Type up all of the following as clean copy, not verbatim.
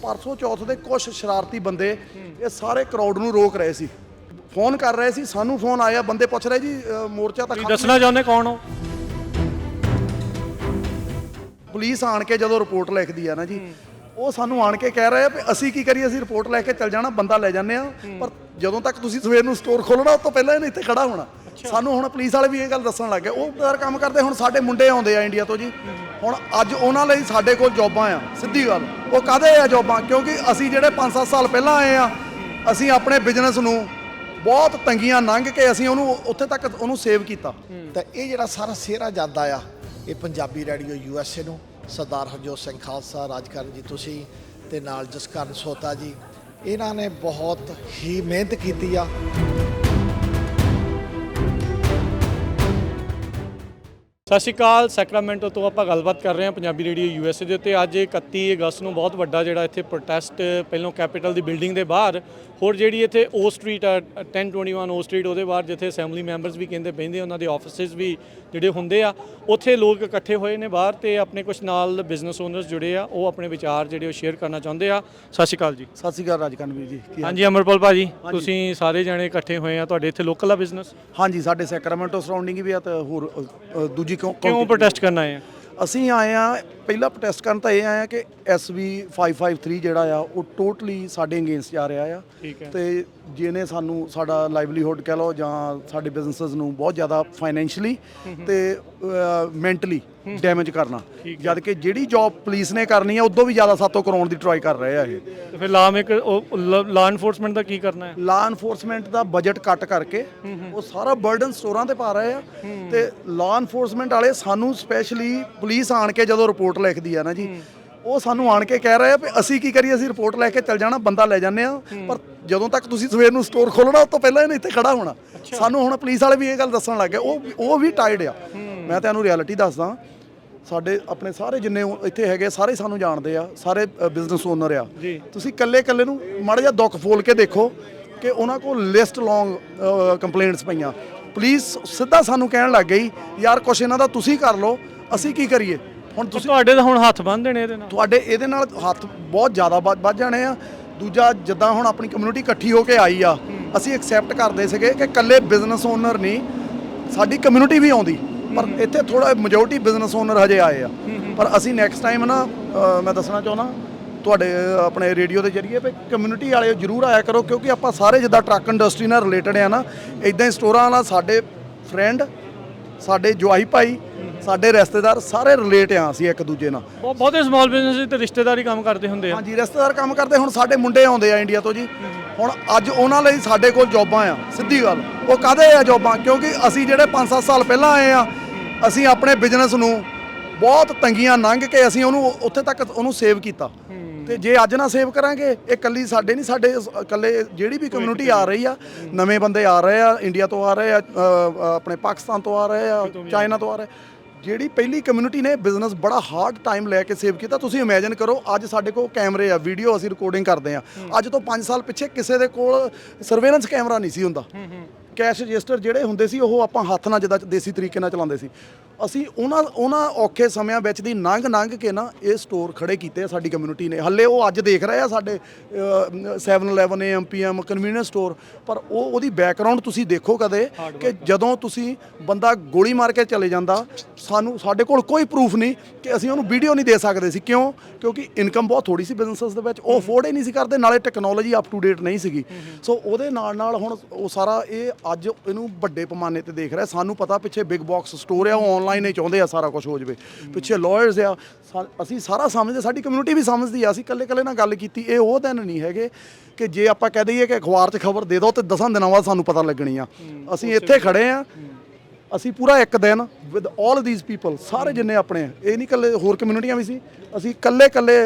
परसों चौथ ਦੇ ਕੁਝ ਸ਼ਰਾਰਤੀ ਬੰਦੇ ਇਹ ਸਾਰੇ ਕਰਾਊਡ ਨੂੰ ਰੋਕ ਰਹੇ ਸੀ, ਫੋਨ ਕਰ ਰਹੇ ਸੀ। ਸਾਨੂੰ ਫੋਨ ਆਇਆ, ਬੰਦੇ ਪੁੱਛ ਰਹੇ ਜੀ ਮੋਰਚਾ ਤਾਂ ਦੱਸਣਾ ਚਾਹੁੰਦੇ ਕੌਣ ਹੋ? ਪੁਲਿਸ ਆਣ ਕੇ ਜਦੋਂ ਰਿਪੋਰਟ ਲਿਖਦੀ ਆ ਨਾ ਜੀ, ਉਹ ਸਾਨੂੰ ਆਣ ਕੇ ਕਹਿ ਰਹੇ ਆ ਵੀ ਅਸੀਂ ਕੀ ਕਰੀਏ, ਅਸੀਂ ਰਿਪੋਰਟ ਲੈ ਕੇ ਚੱਲ ਜਾਣਾ, ਬੰਦਾ ਲੈ ਜਾਂਦੇ ਆ, ਪਰ ਜਦੋਂ ਤੱਕ ਤੁਸੀਂ ਸਵੇਰ ਨੂੰ ਸਟੋਰ ਖੋਲਣਾ ਉਸ ਤੋਂ ਪਹਿਲਾਂ ਇਹਨੇ ਇੱਥੇ ਖੜਾ ਹੋਣਾ। ਸਾਨੂੰ ਹੁਣ ਪੁਲਿਸ ਵਾਲੇ ਵੀ ਇਹ ਗੱਲ ਦੱਸਣ ਲੱਗ ਗਏ। ਉਹ ਬਜ਼ਾਰ ਕੰਮ ਕਰਦੇ, ਹੁਣ ਸਾਡੇ ਮੁੰਡੇ ਆਉਂਦੇ ਆ ਇੰਡੀਆ ਤੋਂ ਜੀ, ਹੁਣ ਅੱਜ ਉਹਨਾਂ ਲਈ ਸਾਡੇ ਕੋਲ ਜੋਬਾਂ ਆ। ਸਿੱਧੀ ਗੱਲ, ਉਹ ਕਾਹਦੇ ਆ ਜੋਬਾਂ? ਕਿਉਂਕਿ ਅਸੀਂ ਜਿਹੜੇ 5-7 ਸਾਲ ਪਹਿਲਾਂ ਆਏ ਆ, ਅਸੀਂ ਆਪਣੇ ਬਿਜ਼ਨਸ ਨੂੰ ਬਹੁਤ ਤੰਗੀਆਂ ਲੰਘ ਕੇ ਅਸੀਂ ਉਹਨੂੰ ਉੱਥੇ ਤੱਕ ਉਹਨੂੰ ਸੇਵ ਕੀਤਾ। ਤਾਂ ਇਹ ਜਿਹੜਾ ਸਾਰਾ ਸਿਹਰਾ ਜਾਂਦਾ ਆ ਇਹ ਪੰਜਾਬੀ ਰੇਡੀਓ USA ਨੂੰ, ਸਰਦਾਰ ਹਰਜੋਤ ਸਿੰਘ ਖਾਲਸਾ, ਰਾਜਕਰਨ ਜੀ ਤੁਸੀਂ ਤੇ ਨਾਲ ਜਸਕਰਨ ਸੋਤਾ ਜੀ, ਇਹਨਾਂ ਨੇ ਬਹੁਤ ਹੀ ਮਿਹਨਤ ਕੀਤੀ ਆ। ਸਤਿ ਸ਼੍ਰੀ ਅਕਾਲ। ਸੈਕਰਾਮੈਂਟੋ ਤੋਂ ਆਪਾਂ ਗੱਲਬਾਤ ਕਰ ਰਹੇ ਹਾਂ ਪੰਜਾਬੀ ਰੇਡੀਓ USA ਦੇ ਉੱਤੇ। ਅੱਜ 31 ਅਗਸਤ ਨੂੰ ਬਹੁਤ ਵੱਡਾ ਜਿਹੜਾ ਇੱਥੇ ਪ੍ਰੋਟੈਸਟ ਪਹਿਲੋਂ ਕੈਪੀਟਲ ਦੀ ਬਿਲਡਿੰਗ ਦੇ ਬਾਹਰ, ਹੋਰ ਜਿਹੜੀ ਇੱਥੇ ਓ ਸਟਰੀਟ 1021 ਓ ਸਟਰੀਟ, ਉਹਦੇ ਬਾਹਰ ਜਿੱਥੇ ਅਸੈਂਬਲੀ ਮੈਂਬਰਸ ਵੀ ਕਹਿੰਦੇ ਬਹਿੰਦੇ, ਉਹਨਾਂ ਦੇ ਆਫਿਸਿਸ ਵੀ ਜਿਹੜੇ ਹੁੰਦੇ ਆ, ਉੱਥੇ ਲੋਕ ਇਕੱਠੇ ਹੋਏ ਨੇ ਬਾਹਰ, ਤੇ ਆਪਣੇ ਕੁਝ ਨਾਲ ਬਿਜ਼ਨਸ ਓਨਰਸ ਜੁੜੇ ਆ, ਉਹ ਆਪਣੇ ਵਿਚਾਰ ਜਿਹੜੇ ਉਹ ਸ਼ੇਅਰ ਕਰਨਾ ਚਾਹੁੰਦੇ ਆ। ਸਤਿ ਸ਼੍ਰੀ ਅਕਾਲ ਜੀ। ਸਤਿ ਸ਼੍ਰੀ ਅਕਾਲ ਰਾਜਕਰਨ ਵੀਰ ਜੀ। ਹਾਂਜੀ ਅਮਰਪਾਲ ਭਾਜੀ, ਤੁਸੀਂ ਸਾਰੇ ਜਣੇ ਇਕੱਠੇ ਹੋਏ ਆ, ਤੁਹਾਡੇ ਇੱਥੇ ਲੋਕਲ ਆ ਬਿਜ਼ਨਸ? ਹਾਂਜੀ, ਸਾਡੇ ਸੈਕਰਾਮੈਂਟੋ ਸਰਾਊਂਡਿੰਗ ਵੀ ਆ, ਤੇ ਹੋਰ ਦੂਜੀ ਕਿਉਂ ਪ੍ਰੋਟੈਸਟ ਕਰਨ ਆਏ ਆ? ਅਸੀਂ ਆਏ ਆ, ਪਹਿਲਾ ਪ੍ਰੋਟੈਸਟ ਕਰਨ ਤਾਂ ਇਹ ਆਏ ਆ ਕਿ SB 553 ਜਿਹੜਾ ਆ ਉਹ ਟੋਟਲੀ ਸਾਡੇ ਅਗੇਂਸਟ ਜਾ ਰਿਹਾ ਆ। ਠੀਕ ਹੈ। ਤੇ ਜਿਹਨੇ ਸਾਨੂੰ ਸਾਡਾ ਲਾਈਵਲੀਹੁੱਡ ਕਹਿ ਲਓ ਜਾਂ ਸਾਡੇ ਬਿਜ਼ਨਸਸ ਨੂੰ ਬਹੁਤ ਜ਼ਿਆਦਾ ਫਾਈਨੈਂਸ਼ੀਅਲੀ ਤੇ ਮੈਂਟਲੀ ਡੈਮੇਜ ਕਰਨਾ, ਜਦ ਕਿ ਜਿਹੜੀ ਜੌਬ ਪੁਲਿਸ ਨੇ ਕਰਨੀ ਆ ਉਦੋਂ ਵੀ ਜ਼ਿਆਦਾ ਸਾਤੋਂ ਕਰਾਉਣ ਦੀ ਟਰਾਈ ਕਰ ਰਹੇ ਆ ਇਹ। ਤੇ ਫਿਰ ਲਾ ਇਨਫੋਰਸਮੈਂਟ ਦਾ ਕੀ ਕਰਨਾ ਹੈ? ਲਾ ਇਨਫੋਰਸਮੈਂਟ ਦਾ ਬਜਟ ਕੱਟ ਕਰਕੇ ਉਹ ਸਾਰਾ ਬਰਡਨ ਸਟੋਰਾਂ ਤੇ ਪਾ ਰਹੇ ਆ। ਤੇ ਲਾ ਇਨਫੋਰਸਮੈਂਟ ਵਾਲੇ ਸਾਨੂੰ ਸਪੈਸ਼ਲੀ ਪੁਲਿਸ ਆਣ ਕੇ ਜਦੋਂ ਰਿਪੋਰਟ ਲਿਖਦੀ ਆ ਨਾ ਜੀ, ਉਹ ਸਾਨੂੰ ਆਣ ਕੇ ਕਹਿ ਰਹੇ ਆ ਵੀ ਅਸੀਂ ਕੀ ਕਰੀਏ, ਅਸੀਂ ਰਿਪੋਰਟ ਲੈ ਕੇ ਚੱਲ ਜਾਣਾ, ਬੰਦਾ ਲੈ ਜਾਂਦੇ ਆ, ਪਰ ਜਦੋਂ ਤੱਕ ਤੁਸੀਂ ਸਵੇਰ ਨੂੰ ਸਟੋਰ ਖੋਲਣਾ ਉਸ ਤੋਂ ਪਹਿਲਾਂ ਇਹਨੇ ਇੱਥੇ ਖੜਾ ਹੋਣਾ। ਸਾਨੂੰ ਹੁਣ ਪੁਲਿਸ ਵਾਲੇ ਵੀ ਇਹ ਗੱਲ ਦੱਸਣ ਲੱਗ ਗਏ। ਉਹ ਵੀ ਟਾਇਰਡ ਆ। ਮੈਂ ਤੁਹਾਨੂੰ ਰਿਐਲਿਟੀ ਦੱਸਦਾ, ਸਾਡੇ ਆਪਣੇ ਸਾਰੇ ਜਿੰਨੇ ਇੱਥੇ ਹੈਗੇ ਸਾਰੇ ਸਾਨੂੰ ਜਾਣਦੇ ਆ, ਸਾਰੇ ਬਿਜ਼ਨਸ ਓਨਰ ਆ। ਤੁਸੀਂ ਇਕੱਲੇ ਨੂੰ ਮਾੜਾ ਜਿਹਾ ਦੁੱਖ ਫੋਲ ਕੇ ਦੇਖੋ ਕਿ ਉਹਨਾਂ ਕੋਲ ਲਿਸਟ ਲੌਂਗ ਕੰਪਲੇਂਟਸ ਪਈਆਂ। ਪੁਲਿਸ ਸਿੱਧਾ ਸਾਨੂੰ ਕਹਿਣ ਲੱਗ ਗਈ, ਯਾਰ ਕੁਛ ਇਹਨਾਂ ਦਾ ਤੁਸੀਂ ਕਰ ਲਓ, ਅਸੀਂ ਕੀ ਕਰੀਏ। ਹੁਣ ਤੁਸੀਂ ਤੁਹਾਡੇ ਤਾਂ ਹੁਣ ਹੱਥ ਬੰਨ੍ਹ ਦੇਣੇ ਇਹਦੇ ਨਾਲ, ਤੁਹਾਡੇ ਇਹਦੇ ਨਾਲ ਹੱਥ ਬਹੁਤ ਜ਼ਿਆਦਾ ਵੱਧ ਜਾਣੇ ਆ। ਦੂਜਾ, ਜਿੱਦਾਂ ਹੁਣ ਆਪਣੀ ਕਮਿਊਨਿਟੀ ਇਕੱਠੀ ਹੋ ਕੇ ਆਈ ਆ, ਅਸੀਂ ਐਕਸੈਪਟ ਕਰਦੇ ਸੀਗੇ ਕਿ ਇਕੱਲੇ ਬਿਜ਼ਨਸ ਓਨਰ ਨਹੀਂ, ਸਾਡੀ ਕਮਿਊਨਿਟੀ ਵੀ ਆਉਂਦੀ, ਪਰ ਇੱਥੇ ਥੋੜਾ ਮੈਜੋਰਟੀ ਬਿਜ਼ਨਸ ਓਨਰ ਹਜੇ ਆਏ ਆ। ਪਰ ਅਸੀਂ ਨੈਕਸਟ ਟਾਈਮ ਨਾ, ਮੈਂ ਦੱਸਣਾ ਚਾਹੁੰਦਾ ਤੁਹਾਡੇ ਆਪਣੇ ਰੇਡੀਓ ਦੇ ਜ਼ਰੀਏ ਵੀ ਕਮਿਊਨਿਟੀ ਵਾਲੇ ਜ਼ਰੂਰ ਆਇਆ ਕਰੋ, ਕਿਉਂਕਿ ਆਪਾਂ ਸਾਰੇ ਜਿੱਦਾਂ ਟਰੱਕ ਇੰਡਸਟਰੀ ਨਾਲ ਰਿਲੇਟਡ ਆ ਨਾ, ਇੱਦਾਂ ਹੀ ਸਟੋਰਾਂ ਨਾਲ ਸਾਡੇ ਫਰੈਂਡ, ਸਾਡੇ ਜਵਾਈ ਭਾਈ, ਸਾਡੇ ਰਿਸ਼ਤੇਦਾਰ ਸਾਰੇ ਰਿਲੇਟ ਆ ਅਸੀਂ ਇੱਕ ਦੂਜੇ ਨਾਲ। ਬਹੁਤੇ ਸਮਾਲ ਬਿਜ਼ਨਸ ਤੇ ਰਿਸ਼ਤੇਦਾਰੀ ਕੰਮ ਕਰਦੇ ਹੁੰਦੇ ਆ। ਹਾਂਜੀ, ਰਿਸ਼ਤੇਦਾਰ ਕੰਮ ਕਰਦੇ। ਹੁਣ ਸਾਡੇ ਮੁੰਡੇ ਆਉਂਦੇ ਆ ਇੰਡੀਆ ਤੋਂ ਜੀ, ਹੁਣ ਅੱਜ ਉਹਨਾਂ ਲਈ ਸਾਡੇ ਕੋਲ ਜੋਬਾਂ ਆ। ਸਿੱਧੀ ਗੱਲ, ਉਹ ਕਾਹਦੇ ਆ ਜੋਬਾਂ? ਕਿਉਂਕਿ ਅਸੀਂ ਜਿਹੜੇ 5-7 ਸਾਲ ਪਹਿਲਾਂ ਆਏ ਆ, ਅਸੀਂ ਆਪਣੇ ਬਿਜ਼ਨਸ ਨੂੰ ਬਹੁਤ ਤੰਗੀਆਂ ਲੰਘ ਕੇ ਅਸੀਂ ਉਹਨੂੰ ਉੱਥੇ ਤੱਕ ਉਹਨੂੰ ਸੇਵ ਕੀਤਾ। ਤੇ ਜੇ ਅੱਜ ਨਾ ਸੇਵ ਕਰਾਂਗੇ, ਇਹ ਇਕੱਲੀ ਸਾਡੇ ਨਹੀਂ, ਸਾਡੇ ਇਕੱਲੇ ਜਿਹੜੀ ਵੀ ਕਮਿਊਨਿਟੀ ਆ ਰਹੀ ਆ, ਨਵੇਂ ਬੰਦੇ ਆ ਰਹੇ ਆ, ਇੰਡੀਆ ਤੋਂ ਆ ਰਹੇ ਆ, ਆਪਣੇ ਪਾਕਿਸਤਾਨ ਤੋਂ ਆ ਰਹੇ ਆ, ਚਾਈਨਾ ਤੋਂ ਆ ਰਹੇ, ਜਿਹੜੀ ਪਹਿਲੀ ਕਮਿਊਨਿਟੀ ਨੇ ਬਿਜ਼ਨਸ ਬੜਾ ਹਾਰਡ ਟਾਈਮ ਲੈ ਕੇ ਸੇਵ ਕੀਤਾ। ਤੁਸੀਂ ਇਮੇਜਿਨ ਕਰੋ, ਅੱਜ ਸਾਡੇ ਕੋਲ ਕੈਮਰੇ ਆ, ਵੀਡੀਓ ਅਸੀਂ ਰਿਕਾਰਡਿੰਗ ਕਰਦੇ ਆ। ਅੱਜ ਤੋਂ 5 ਸਾਲ ਪਿੱਛੇ ਕਿਸੇ ਦੇ ਕੋਲ ਸਰਵੇਲੈਂਸ ਕੈਮਰਾ ਨਹੀਂ ਸੀ ਹੁੰਦਾ। ਕੈਸ਼ ਰਜਿਸਟਰ ਜਿਹੜੇ ਹੁੰਦੇ ਸੀ ਉਹ ਆਪਾਂ ਹੱਥ ਨਾਲ ਜਿੱਦਾਂ ਦੇਸੀ ਤਰੀਕੇ ਨਾਲ ਚਲਾਉਂਦੇ ਸੀ। ਅਸੀਂ ਉਹਨਾਂ ਔਖੇ ਸਮਿਆਂ ਵਿੱਚ ਦੀ ਲੰਘ ਕੇ ਨਾ ਇਹ ਸਟੋਰ ਖੜੇ ਕੀਤੇ ਆ ਸਾਡੀ ਕਮਿਊਨਿਟੀ ਨੇ। ਹੱਲੇ ਉਹ ਅੱਜ ਦੇਖ ਰਹੇ ਆ ਸਾਡੇ 7-11 AMPM ਕਨਵੀਨੀਅੰਸ ਸਟੋਰ, ਪਰ ਉਹਦੀ ਬੈਕਗਰਾਉਂਡ ਤੁਸੀਂ ਦੇਖੋ ਕਦੇ, ਕਿ ਜਦੋਂ ਤੁਸੀਂ ਬੰਦਾ ਗੋਲੀ ਮਾਰ ਕੇ ਚਲੇ ਜਾਂਦਾ, ਸਾਡੇ ਕੋਲ ਕੋਈ ਪ੍ਰੂਫ ਨਹੀਂ ਕਿ ਅਸੀਂ ਉਹਨੂੰ ਵੀਡੀਓ ਨਹੀਂ ਦੇ ਸਕਦੇ ਸੀ। ਕਿਉਂ? ਕਿਉਂਕਿ ਇਨਕਮ ਬਹੁਤ ਥੋੜੀ ਸੀ ਬਿਜ਼ਨਸ ਦੇ ਵਿੱਚ, ਉਹ ਅਫੋਰਡ ਹੀ ਨਹੀਂ ਸੀ ਕਰਦੇ, ਨਾਲੇ ਟੈਕਨੋਲੋਜੀ ਅਪ ਟੂ ਡੇਟ ਨਹੀਂ ਸੀਗੀ। ਸੋ ਉਹਦੇ ਨਾਲ ਹੁਣ ਉਹ ਸਾਰਾ ਇਹ ਅੱਜ ਇਹਨੂੰ ਵੱਡੇ ਪੈਮਾਨੇ ਤੇ ਦੇਖ ਰਿਹਾ। ਸਾਨੂੰ ਪਤਾ ਪਿੱਛੇ ਬਿਗ ਬਾਕਸ ਸਟੋਰ ਆ, ਉਹ ਆਨਲਾਈਨ ਹੀ ਚਾਹੁੰਦੇ ਆ ਸਾਰਾ ਕੁਝ ਹੋ ਜਾਵੇ, ਪਿੱਛੇ ਲਾਇਰਸ ਆ, ਅਸੀਂ ਸਾਰਾ ਸਮਝਦੇ, ਸਾਡੀ ਕਮਿਊਨਿਟੀ ਵੀ ਸਮਝਦੀ ਆ। ਅਸੀਂ ਇਕੱਲੇ ਨਾਲ ਗੱਲ ਕੀਤੀ। ਇਹ ਉਹ ਦਿਨ ਨਹੀਂ ਹੈਗੇ ਕਿ ਜੇ ਆਪਾਂ ਕਹਿ ਦਈਏ ਕਿ ਅਖਬਾਰ 'ਚ ਖਬਰ ਦੇ ਦਿਓ ਤੇ 10 ਦਿਨਾਂ ਬਾਅਦ ਸਾਨੂੰ ਪਤਾ ਲੱਗਣੀ ਆ। ਅਸੀਂ ਇੱਥੇ ਖੜੇ ਆ, ਅਸੀਂ ਪੂਰਾ ਇੱਕ ਦਿਨ ਵਿਦ ਆਲ ਦੀਜ਼ ਪੀਪਲ, ਸਾਰੇ ਜਿੰਨੇ ਆਪਣੇ, ਇਹ ਨਹੀਂ ਇਕੱਲੇ, ਹੋਰ ਕਮਿਊਨਿਟੀਆਂ ਵੀ ਸੀ, ਅਸੀਂ ਇਕੱਲੇ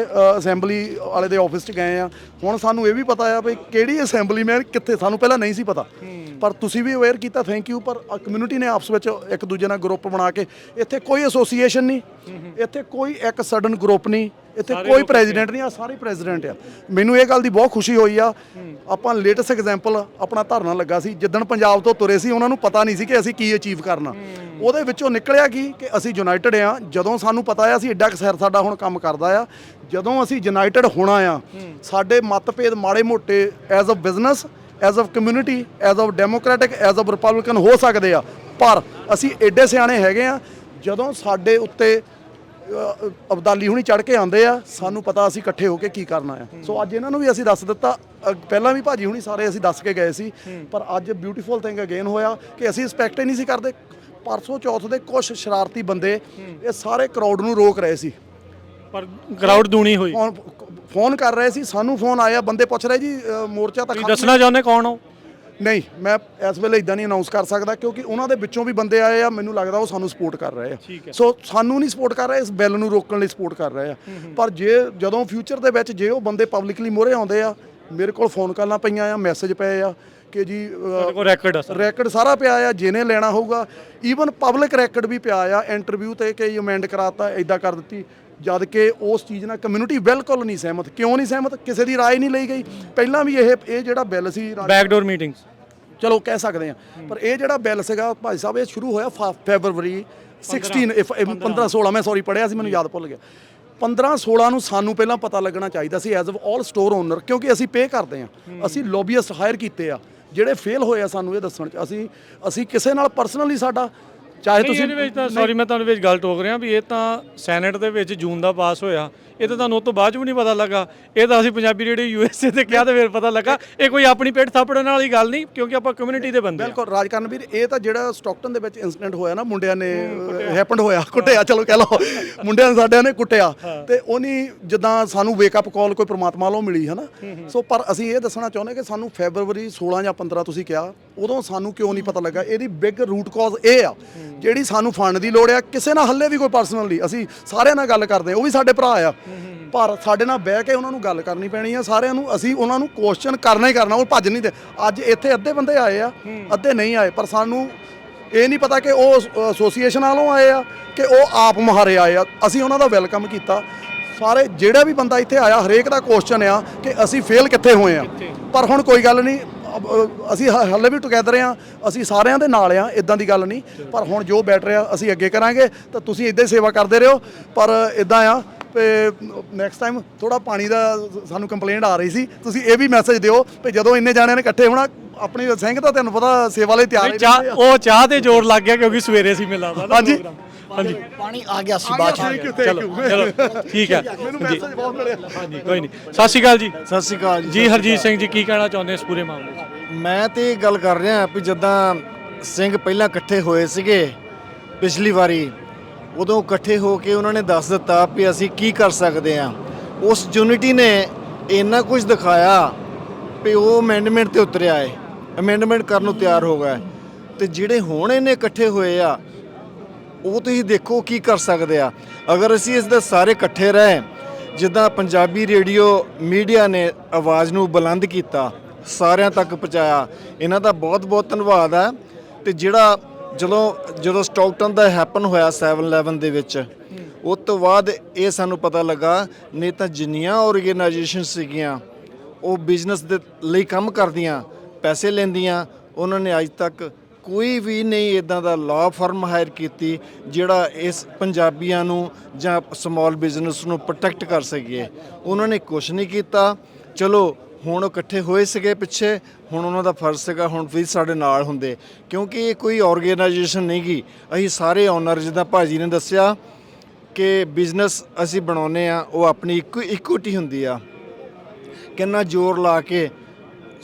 ਅਸੈਂਬਲੀ ਵਾਲੇ ਦੇ ਆਫਿਸ 'ਚ ਗਏ ਆ। ਹੁਣ ਸਾਨੂੰ ਇਹ ਵੀ ਪਤਾ ਆ ਵੀ ਕਿਹੜੀ ਅਸੈਂਬਲੀਮੈਨ ਕਿੱਥੇ, ਸਾਨੂੰ ਪਹਿਲਾਂ ਨਹੀਂ ਸੀ ਪਤਾ, ਪਰ ਤੁਸੀਂ ਵੀ ਅਵੇਅਰ ਕੀਤਾ, ਥੈਂਕ ਯੂ। ਪਰ ਕਮਿਊਨਿਟੀ ਨੇ ਆਪਸ ਵਿੱਚ ਇੱਕ ਦੂਜੇ ਨਾਲ ਗਰੁੱਪ ਬਣਾ ਕੇ, ਇੱਥੇ ਕੋਈ ਐਸੋਸੀਏਸ਼ਨ ਨਹੀਂ, ਇੱਥੇ ਕੋਈ ਇੱਕ ਸਡਨ ਗਰੁੱਪ ਨਹੀਂ, ਇੱਥੇ ਕੋਈ ਪ੍ਰੈਜ਼ੀਡੈਂਟ ਨਹੀਂ ਆ, ਸਾਰੇ ਪ੍ਰੈਜ਼ੀਡੈਂਟ ਆ। ਮੈਨੂੰ ਇਹ ਗੱਲ ਦੀ ਬਹੁਤ ਖੁਸ਼ੀ ਹੋਈ ਆ। ਆਪਾਂ ਲੇਟੈਸਟ ਐਗਜ਼ਾਮਪਲ ਆਪਣਾ ਧਰਨਾ ਲੱਗਾ ਸੀ, ਜਿੱਦਣ ਪੰਜਾਬ ਤੋਂ ਤੁਰੇ ਸੀ ਉਹਨਾਂ ਨੂੰ ਪਤਾ ਨਹੀਂ ਸੀ ਕਿ ਅਸੀਂ ਕੀ ਅਚੀਵ ਕਰਨਾ। ਉਹਦੇ ਵਿੱਚੋਂ ਨਿਕਲਿਆ ਕੀ ਕਿ ਅਸੀਂ ਯੂਨਾਈਟਿਡ ਆ। ਜਦੋਂ ਸਾਨੂੰ ਪਤਾ ਆ ਅਸੀਂ ਐਡਾ ਸਿਰ ਸਾਡਾ ਹੁਣ ਕੰਮ ਕਰਦਾ ਆ, ਜਦੋਂ ਅਸੀਂ ਯੂਨਾਈਟਿਡ ਹੋਣਾ ਆ, ਸਾਡੇ ਮਤਭੇਦ ਮਾੜੇ ਮੋਟੇ as a business, as a community, as a Democratic, as a Republican ਹੋ ਸਕਦੇ ਆ, ਪਰ ਅਸੀਂ ਐਡੇ ਸਿਆਣੇ ਹੈਗੇ ਆ। ਜਦੋਂ ਸਾਡੇ ਉੱਤੇ ਅਬਦਾਲੀ ਹੁਣੀ ਚੜ ਕੇ ਆਉਂਦੇ ਆ, ਸਾਨੂੰ ਪਤਾ ਅਸੀਂ ਇਕੱਠੇ ਹੋ ਕੇ ਕੀ ਕਰਨਾ ਆ। ਸੋ ਅੱਜ ਇਹਨਾਂ ਨੂੰ ਵੀ ਅਸੀਂ ਦੱਸ ਦਿੱਤਾ, ਪਹਿਲਾਂ ਵੀ ਭਾਜੀ ਹੁਣੀ ਸਾਰੇ ਅਸੀਂ ਦੱਸ ਕੇ ਗਏ ਸੀ, ਪਰ ਅੱਜ ਬਿਊਟੀਫੁਲ ਥਿੰਗ ਅਗੇਨ ਹੋਇਆ ਕਿ ਅਸੀਂ ਐਕਸਪੈਕਟ ਹੀ ਨਹੀਂ ਸੀ ਕਰਦੇ। ਪਰਸੋਂ ਚੌਥ ਦੇ ਕੁਝ ਸ਼ਰਾਰਤੀ ਬੰਦੇ ਇਹ ਸਾਰੇ ਕਰਾਊਡ ਨੂੰ ਰੋਕ ਰਹੇ ਸੀ, ਪਰ ਕਰਾਊਡ ਦੂਣੀ ਹੋਈ। ਫੋਨ ਕਰ ਰਹੇ ਸੀ, ਸਾਨੂੰ ਫੋਨ ਆਇਆ, ਬੰਦੇ ਪੁੱਛ ਰਹੇ ਜੀ ਮੋਰਚਾ ਤਾਂ ਤੁਸੀਂ ਦੱਸਣਾ ਚਾਹੁੰਦੇ ਕੌਣ ਹੋ? ਨਹੀਂ, ਮੈਂ ਇਸ ਵੇਲੇ ਇਦਾਂ ਨਹੀਂ ਅਨਾਉਂਸ ਕਰ ਸਕਦਾ, ਕਿਉਂਕਿ ਉਹਨਾਂ ਦੇ ਵਿੱਚੋਂ ਵੀ ਬੰਦੇ ਆਏ ਆ, ਮੈਨੂੰ ਲੱਗਦਾ ਉਹ ਸਾਨੂੰ ਸਪੋਰਟ ਕਰ ਰਹੇ ਆ। ਸੋ ਸਾਨੂੰ ਨਹੀਂ ਸਪੋਰਟ ਕਰ ਰਹੇ, ਇਸ ਬਿੱਲ ਨੂੰ ਰੋਕਣ ਲਈ ਸਪੋਰਟ ਕਰ ਰਹੇ ਆ। ਪਰ ਜਦੋਂ ਫਿਊਚਰ ਦੇ ਵਿੱਚ ਜੇ ਉਹ ਬੰਦੇ ਪਬਲਿਕਲੀ ਮੋਹਰੇ ਆਉਂਦੇ ਆ, ਮੇਰੇ ਕੋਲ ਫੋਨ ਕਾਲਾਂ ਪਈਆਂ ਆ, ਮੈਸੇਜ ਪਏ ਆ ਕਿ ਜੀ ਰੈਕਡ ਸਾਰਾ ਪਿਆ ਆ, ਜਿਹਨੇ ਲੈਣਾ ਹੋਊਗਾ। ਈਵਨ ਪਬਲਿਕ ਰੈਕਡ ਵੀ ਪਿਆ ਆ, ਇੰਟਰਵਿਊ ਤੇ ਕਿ ਅਮੈਂਡ ਕਰਾਤਾ, ਇਦਾਂ ਕਰ ਦਿੱਤੀ, ਜਦ ਕਿ ਉਸ ਚੀਜ਼ ਨਾਲ ਕਮਿਊਨਿਟੀ ਬਿਲਕੁਲ ਨਹੀਂ ਸਹਿਮਤ। ਕਿਉਂ ਨਹੀਂ ਸਹਿਮਤ? ਕਿਸੇ ਦੀ ਰਾਏ ਨਹੀਂ ਲਈ ਗਈ। ਪਹਿਲਾਂ ਵੀ ਇਹ ਜਿਹੜਾ ਬਿੱਲ ਸੀ, ਬੈਕਡੋਰ ਮੀਟਿੰਗਸ ਚਲੋ ਕਹਿ ਸਕਦੇ ਆ, ਪਰ ਇਹ ਜਿਹੜਾ ਬਿੱਲ ਸੀਗਾ ਭਾਈ ਸਾਹਿਬ, ਇਹ ਸ਼ੁਰੂ ਹੋਇਆ ਫੈਬਰਵਰੀ 15-16 ਮੈਂ ਸੌਰੀ ਪੜ੍ਹਿਆ ਸੀ, ਮੈਨੂੰ ਯਾਦ ਭੁੱਲ ਗਿਆ। 15-16 ਨੂੰ ਸਾਨੂੰ ਪਹਿਲਾਂ ਪਤਾ ਲੱਗਣਾ ਚਾਹੀਦਾ ਸੀ ਐਜ਼ ਆਲ ਸਟੋਰ ਓਨਰ, ਕਿਉਂਕਿ ਅਸੀਂ ਪੇ ਕਰਦੇ ਆ, ਅਸੀਂ ਲੋਬੀਇਸਟ ਹਾਇਰ ਕੀਤੇ ਆ ਜਿਹੜੇ ਫੇਲ ਹੋਏ ਆ ਸਾਨੂੰ ਇਹ ਦੱਸਣ ਚ। ਅਸੀਂ ਕਿਸੇ ਨਾਲ ਪਰਸਨਲੀ ਸਾਡਾ ਚਾਹੇ ਤੁਸੀਂ ਇਹਦੇ ਵਿੱਚ ਤਾਂ ਸੌਰੀ ਮੈਂ ਤੁਹਾਨੂੰ ਵਿੱਚ ਗੱਲ ਟੋਕ ਰਿਹਾ ਵੀ ਇਹ ਤਾਂ ਸੈਨੇਟ ਦੇ ਵਿੱਚ ਜੂਨ ਦਾ ਪਾਸ ਹੋਇਆ, ਇਹ ਤਾਂ ਤੁਹਾਨੂੰ ਉਸ ਤੋਂ ਬਾਅਦ ਵੀ ਨਹੀਂ ਪਤਾ ਲੱਗਾ। ਇਹ ਤਾਂ ਅਸੀਂ ਪੰਜਾਬੀ ਰੇਡੀਓ USA ਤੇ ਕਿਹਾ ਤੇ ਫਿਰ ਪਤਾ ਲੱਗਾ। ਇਹ ਕੋਈ ਆਪਣੀ ਪੇਟ ਥਾਪੜਨ ਵਾਲੀ ਗੱਲ ਨਹੀਂ, ਕਿਉਂਕਿ ਆਪਾਂ ਕਮਿਊਨਿਟੀ ਦੇ ਬੰਦੇ। ਬਿਲਕੁਲ ਰਾਜਕਰਨਵੀਰ, ਇਹ ਤਾਂ ਜਿਹੜਾ ਸਟਾਕਟਨ ਦੇ ਵਿੱਚ ਇਨਸੀਡੈਂਟ ਹੋਇਆ ਨਾ, ਮੁੰਡਿਆਂ ਨੇ ਹੈਪਨਡ ਹੋਇਆ, ਕੁੱਟਿਆ, ਚਲੋ ਕਹਿ ਲਓ ਮੁੰਡਿਆਂ ਨੇ ਸਾਡਿਆਂ ਨੇ ਕੁੱਟਿਆ, ਤੇ ਉਹਨੀ ਜਿੱਦਾਂ ਸਾਨੂੰ ਵੇਕਅਪ ਕਾਲ ਕੋਈ ਪ੍ਰਮਾਤਮਾ ਵੱਲੋਂ ਮਿਲੀ ਹੈ ਨਾ। ਸੋ ਪਰ ਅਸੀਂ ਇਹ ਦੱਸਣਾ ਚਾਹੁੰਦੇ ਕਿ ਸਾਨੂੰ ਫੈਬਰਵਰੀ 16 ਜਾਂ 15 ਤੁਸੀਂ ਕਿਹਾ, ਉਦੋਂ ਸਾਨੂੰ ਕਿਉਂ ਨਹੀਂ ਪਤਾ ਲੱਗਾ? ਇਹਦੀ ਬਿਗ ਰੂਟ ਕਾਜ਼ ਇਹ ਆ, ਜਿਹੜੀ ਸਾਨੂੰ ਫੰਡ ਦੀ ਲੋੜ ਆ, ਕਿਸੇ ਨਾਲ ਹੱਲੇ ਵੀ ਕੋਈ ਪਰਸਨਲੀ ਅਸੀਂ ਸਾਰਿਆਂ ਨਾਲ ਗੱਲ ਕਰਦੇ ਹਾਂ, ਉਹ ਵੀ ਸਾਡੇ ਭਰਾ ਆ, ਪਰ ਸਾਡੇ ਨਾਲ ਬਹਿ ਕੇ ਉਹਨਾਂ ਨੂੰ ਗੱਲ ਕਰਨੀ ਪੈਣੀ ਆ ਸਾਰਿਆਂ ਨੂੰ। ਅਸੀਂ ਉਹਨਾਂ ਨੂੰ ਕੁਐਸਚਨ ਕਰਨਾ ਹੀ ਕਰਨਾ, ਉਹ ਭੱਜ ਨਹੀਂ ਦੇ। ਅੱਜ ਇੱਥੇ ਅੱਧੇ ਬੰਦੇ ਆਏ ਆ, ਅੱਧੇ ਨਹੀਂ ਆਏ, ਪਰ ਸਾਨੂੰ ਇਹ ਨਹੀਂ ਪਤਾ ਕਿ ਉਹ ਐਸੋਸੀਏਸ਼ਨ ਵਾਲੋਂ ਆਏ ਆ ਕਿ ਉਹ ਆਪ ਮੁਹਾਰੇ ਆਏ ਆ। ਅਸੀਂ ਉਹਨਾਂ ਦਾ ਵੈਲਕਮ ਕੀਤਾ। ਸਾਰੇ ਜਿਹੜਾ ਵੀ ਬੰਦਾ ਇੱਥੇ ਆਇਆ, ਹਰੇਕ ਦਾ ਕੁਐਸਚਨ ਆ ਕਿ ਅਸੀਂ ਫੇਲ ਕਿੱਥੇ ਹੋਏ ਆ। ਪਰ ਹੁਣ ਕੋਈ ਗੱਲ ਨਹੀਂ, ਅਸੀਂ ਹਾਲੇ ਵੀ ਟੁਗੈਦਰ ਆ, ਅਸੀਂ ਸਾਰਿਆਂ ਦੇ ਨਾਲ ਆ, ਇਦਾਂ ਦੀ ਗੱਲ ਨਹੀਂ। ਪਰ ਹੁਣ ਜੋ ਬੈਟਰ ਆ ਅਸੀਂ ਅੱਗੇ ਕਰਾਂਗੇ, ਤਾਂ ਤੁਸੀਂ ਇੱਦਾਂ ਹੀ ਸੇਵਾ ਕਰਦੇ ਰਹੋ। ਪਰ ਇਦਾਂ ਆ ਤੇ ਨੈਕਸਟ ਟਾਈਮ ਥੋੜਾ ਪਾਣੀ ਦਾ ਸਾਨੂੰ ਕੰਪਲੇਂਟ ਆ ਰਹੀ ਸੀ, ਤੁਸੀਂ ਇਹ ਵੀ ਮੈਸੇਜ ਦਿਓ ਵੀ ਜਦੋਂ ਇੰਨੇ ਜਾਣਿਆਂ ਨੇ ਇਕੱਠੇ ਹੋਣਾ, ਆਪਣੀ ਸਿੰਘ ਤਾਂ ਤੁਹਾਨੂੰ ਪਤਾ ਸੇਵਾ ਲਈ ਤਿਆਰ ਹੈ। ਉਹ ਚਾਹ ਤੇ ਜ਼ੋਰ ਲੱਗ ਗਿਆ ਕਿਉਂਕਿ ਸਵੇਰੇ ਸੀ ਮਿਲਦਾ ਨਾ। ਹਾਂਜੀ ਹਾਂਜੀ, ਪਾਣੀ ਆ ਗਿਆ ਸੀ ਬਾਅਦ ਚ। ਚਲੋ ਠੀਕ ਹੈ, ਮੈਨੂੰ ਮੈਸੇਜ ਬਹੁਤ ਮਿਲਿਆ। ਹਾਂਜੀ ਕੋਈ ਨਹੀਂ। ਸਤਿ ਸ਼੍ਰੀ ਅਕਾਲ ਜੀ। ਸਤਿ ਸ਼੍ਰੀ ਅਕਾਲ ਜੀ ਹਰਜੀਤ ਸਿੰਘ ਜੀ, ਕੀ ਕਹਿਣਾ ਚਾਹੁੰਦੇ ਇਸ ਪੂਰੇ ਮਾਮਲੇ 'ਚ? ਮੈਂ ਤੇ ਇਹ ਗੱਲ ਕਰ ਰਿਹਾ ਵੀ ਜਿੱਦਾਂ ਸਿੰਘ ਪਹਿਲਾਂ ਇਕੱਠੇ ਹੋਏ ਸੀਗੇ ਪਿਛਲੀ ਵਾਰੀ, ਉਦੋਂ ਇਕੱਠੇ ਹੋ ਕੇ ਉਹਨਾਂ ਨੇ ਦੱਸ ਦਿੱਤਾ ਵੀ ਅਸੀਂ ਕੀ ਕਰ ਸਕਦੇ ਹਾਂ। ਉਸ ਯੂਨਿਟੀ ਨੇ ਇੰਨਾ ਕੁਝ ਦਿਖਾਇਆ ਵੀ ਉਹ ਅਮੈਂਡਮੈਂਟ ਤੇ ਉਤਰਿਆ ਹੈ, ਅਮੈਂਡਮੈਂਟ ਕਰਨ ਨੂੰ ਤਿਆਰ ਹੋ ਗਿਆ। ਤੇ ਜਿਹੜੇ ਹੁਣ ਇਹਨੇ ਇਕੱਠੇ ਹੋਏ ਆ, ਉਹ ਤੁਸੀਂ ਦੇਖੋ ਕੀ ਕਰ ਸਕਦੇ ਆ। ਅਗਰ ਅਸੀਂ ਇਸ ਦੇ ਸਾਰੇ ਇਕੱਠੇ ਰਹੇ, ਜਿੱਦਾਂ ਪੰਜਾਬੀ ਰੇਡੀਓ ਮੀਡੀਆ ਨੇ ਆਵਾਜ਼ ਨੂੰ ਬੁਲੰਦ ਕੀਤਾ, ਸਾਰਿਆਂ ਤੱਕ ਪਹੁੰਚਾਇਆ, ਇਹਨਾਂ ਦਾ ਬਹੁਤ ਬਹੁਤ ਧੰਨਵਾਦ ਹੈ। ਤੇ ਜਿਹੜਾ ਜਦੋਂ ਸਟਾਕਟਨ ਦਾ ਹੈਪਨ ਹੋਇਆ 7/11 ਦੇ ਵਿੱਚ, ਉਸ ਤੋਂ ਬਾਅਦ ਇਹ ਸਾਨੂੰ ਪਤਾ ਲੱਗਾ, ਨਹੀਂ ਤਾਂ ਜਿੰਨੀਆਂ ਆਰਗੇਨਾਈਜੇਸ਼ਨ ਸੀਗੀਆਂ ਉਹ ਬਿਜ਼ਨਸ ਦੇ ਲਈ ਕੰਮ ਕਰਦੀਆਂ, ਪੈਸੇ ਲੈਂਦੀਆਂ, ਉਹਨਾਂ ਨੇ ਅੱਜ ਤੱਕ ਕੋਈ ਵੀ ਨਹੀਂ ਇਦਾਂ ਦਾ ਲਾਅ ਫਰਮ ਹਾਇਰ ਕੀਤੀ ਜਿਹੜਾ ਇਸ ਪੰਜਾਬੀਆਂ ਨੂੰ ਜਾਂ ਸਮਾਲ ਬਿਜ਼ਨਸ ਨੂੰ ਪ੍ਰੋਟੈਕਟ ਕਰ ਸਕੀਏ। ਉਹਨਾਂ ਨੇ ਕੁਝ ਨਹੀਂ ਕੀਤਾ। ਚਲੋ ਹੁਣ ਉਹ ਇਕੱਠੇ ਹੋਏ ਸੀਗੇ ਪਿੱਛੇ, ਹੁਣ ਉਹਨਾਂ ਦਾ ਫਰਜ਼ ਸੀਗਾ ਹੁਣ ਵੀ ਸਾਡੇ ਨਾਲ ਹੁੰਦੇ, ਕਿਉਂਕਿ ਇਹ ਕੋਈ ਆਰਗੇਨਾਈਜੇਸ਼ਨ ਨਹੀਂ ਗੀ। ਅਸੀਂ ਸਾਰੇ ਓਨਰ, ਜਿੱਦਾਂ ਭਾਜੀ ਨੇ ਦੱਸਿਆ ਕਿ ਬਿਜ਼ਨਸ ਅਸੀਂ ਬਣਾਉਂਦੇ ਆ, ਉਹ ਆਪਣੀ ਇਕੁਇਟੀ ਹੁੰਦੀ ਆ। ਕਿੰਨਾ ਜ਼ੋਰ ਲਾ ਕੇ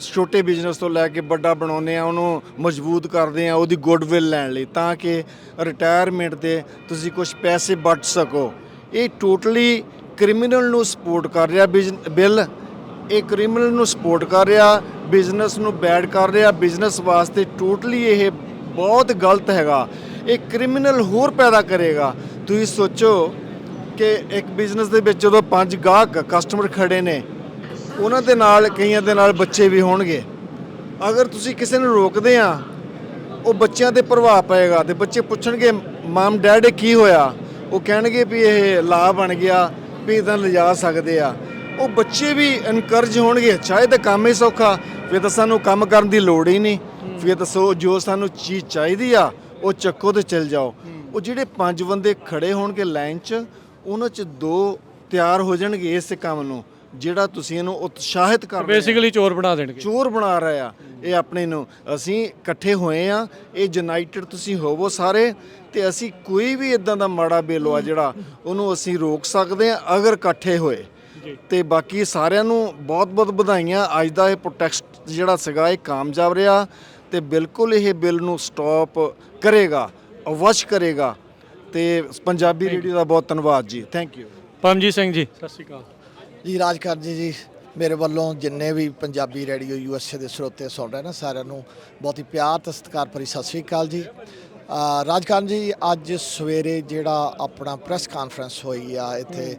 ਛੋਟੇ ਬਿਜ਼ਨਸ ਤੋਂ ਲੈ ਕੇ ਵੱਡਾ ਬਣਾਉਂਦੇ ਆ, ਉਹਨੂੰ ਮਜ਼ਬੂਤ ਕਰਦੇ ਆ ਉਹਦੀ ਗੁੱਡਵਿਲ ਲੈਣ ਲਈ, ਤਾਂ ਕਿ ਰਿਟਾਇਰਮੈਂਟ 'ਤੇ ਤੁਸੀਂ ਕੁਝ ਪੈਸੇ ਬਚ ਸਕੋ। ਇਹ ਟੋਟਲੀ ਕ੍ਰਿਮੀਨਲ ਨੂੰ ਸਪੋਰਟ ਕਰ ਰਿਹਾ ਬਿੱਲ। ਇਹ ਕ੍ਰਿਮੀਨਲ ਨੂੰ ਸਪੋਰਟ ਕਰ ਰਿਹਾ, ਬਿਜ਼ਨਸ ਨੂੰ ਬੈਡ ਕਰ ਰਿਹਾ। ਬਿਜ਼ਨਸ ਵਾਸਤੇ ਟੋਟਲੀ ਇਹ ਬਹੁਤ ਗਲਤ ਹੈਗਾ। ਇਹ ਕ੍ਰਿਮੀਨਲ ਹੋਰ ਪੈਦਾ ਕਰੇਗਾ। ਤੁਸੀਂ ਸੋਚੋ ਕਿ ਇੱਕ ਬਿਜ਼ਨਸ ਦੇ ਵਿੱਚ ਜਦੋਂ 5 ਗਾਹਕ ਕਸਟਮਰ ਖੜੇ ਨੇ, ਉਹਨਾਂ ਦੇ ਨਾਲ ਕਈਆਂ ਦੇ ਨਾਲ ਬੱਚੇ ਵੀ ਹੋਣਗੇ। ਅਗਰ ਤੁਸੀਂ ਕਿਸੇ ਨੂੰ ਰੋਕਦੇ ਆ, ਉਹ ਬੱਚਿਆਂ 'ਤੇ ਪ੍ਰਭਾਵ ਪਏਗਾ ਤੇ ਬੱਚੇ ਪੁੱਛਣਗੇ ਮਾਮ ਡੈਡ ਕੀ ਹੋਇਆ, ਉਹ ਕਹਿਣਗੇ ਵੀ ਇਹ ਲਾਅ ਬਣ ਗਿਆ ਵੀ ਇਦਾਂ ਲਿਜਾ ਸਕਦੇ ਆ, ਉਹ ਬੱਚੇ ਵੀ ਇਨਕਰਜ ਹੋਣਗੇ। ਅੱਛਾ ਇਹ ਤਾਂ ਕੰਮ ਹੀ ਸੌਖਾ, ਫਿਰ ਤਾਂ ਸਾਨੂੰ ਕੰਮ ਕਰਨ ਦੀ ਲੋੜ ਹੀ ਨਹੀਂ। ਫਿਰ ਤਾਂ ਜੋ ਸਾਨੂੰ ਚੀਜ਼ ਚਾਹੀਦੀ ਆ ਉਹ ਚੱਕੋ ਤੇ ਚਲ ਜਾਓ। ਉਹ ਜਿਹੜੇ 5 ਬੰਦੇ ਖੜੇ ਹੋਣਗੇ ਲਾਈਨ 'ਚ, ਉਹਨਾਂ 'ਚ 2 ਤਿਆਰ ਹੋ ਜਾਣਗੇ ਇਸ ਕੰਮ ਨੂੰ, ਜਿਹੜਾ ਤੁਸੀਂ ਇਹਨੂੰ ਉਤਸ਼ਾਹਿਤ ਕਰ ਰਹੇ ਹੋ। ਬੇਸਿਕਲੀ ਚੋਰ ਬਣਾ ਦੇਣਗੇ। ਚੋਰ ਬਣਾ ਰਹੇ ਆ ਇਹ ਆਪਣੇ ਨੂੰ। ਅਸੀਂ ਇਕੱਠੇ ਹੋਏ ਆ, ਇਹ ਯੂਨਾਈਟਿਡ ਤੁਸੀਂ ਹੋਵੋ ਸਾਰੇ, ਤੇ ਅਸੀਂ ਕੋਈ ਵੀ ਇਦਾਂ ਦਾ ਮਾੜਾ ਬਿੱਲ ਆ ਜਿਹੜਾ ਉਹਨੂੰ ਅਸੀਂ ਰੋਕ ਸਕਦੇ ਆ ਅਗਰ ਇਕੱਠੇ ਹੋਏ। ਤੇ ਬਾਕੀ ਸਾਰਿਆਂ ਨੂੰ ਬਹੁਤ ਬਹੁਤ ਵਧਾਈਆਂ। ਅੱਜ ਦਾ ਇਹ ਪ੍ਰੋਟੈਸਟ ਜਿਹੜਾ ਸੀਗਾ ਇਹ ਕਾਮਯਾਬ ਰਿਹਾ, ਤੇ ਬਿਲਕੁਲ ਇਹ ਬਿੱਲ ਨੂੰ ਸਟਾਪ ਕਰੇਗਾ, ਅਵਸ਼ ਕਰੇਗਾ। ਤੇ ਪੰਜਾਬੀ ਰੇਡੀਓ ਦਾ ਬਹੁਤ ਧੰਨਵਾਦ ਜੀ, ਥੈਂਕ ਯੂ। ਪਰਮਜੀਤ ਸਿੰਘ ਜੀ ਸਤਿ ਸ਼੍ਰੀ ਅਕਾਲ ਜੀ ਰਾਜਕਰਨ ਜੀ ਮੇਰੇ ਵੱਲੋਂ ਜਿੰਨੇ ਵੀ ਪੰਜਾਬੀ ਰੇਡੀਓ USA ਦੇ ਸਰੋਤੇ ਸੁਣ ਰਹੇ ਨੇ ਸਾਰਿਆਂ ਨੂੰ ਬਹੁਤ ਹੀ ਪਿਆਰ ਤੇ ਸਤਿਕਾਰ ਭਰੀ ਸਤਿ ਸ਼੍ਰੀ ਅਕਾਲ ਜੀ। ਰਾਜਕਰਨ ਜੀ ਅੱਜ ਸਵੇਰੇ ਜਿਹੜਾ ਆਪਣਾ ਪ੍ਰੈਸ ਕਾਨਫਰੰਸ ਹੋਈ ਆ ਇੱਥੇ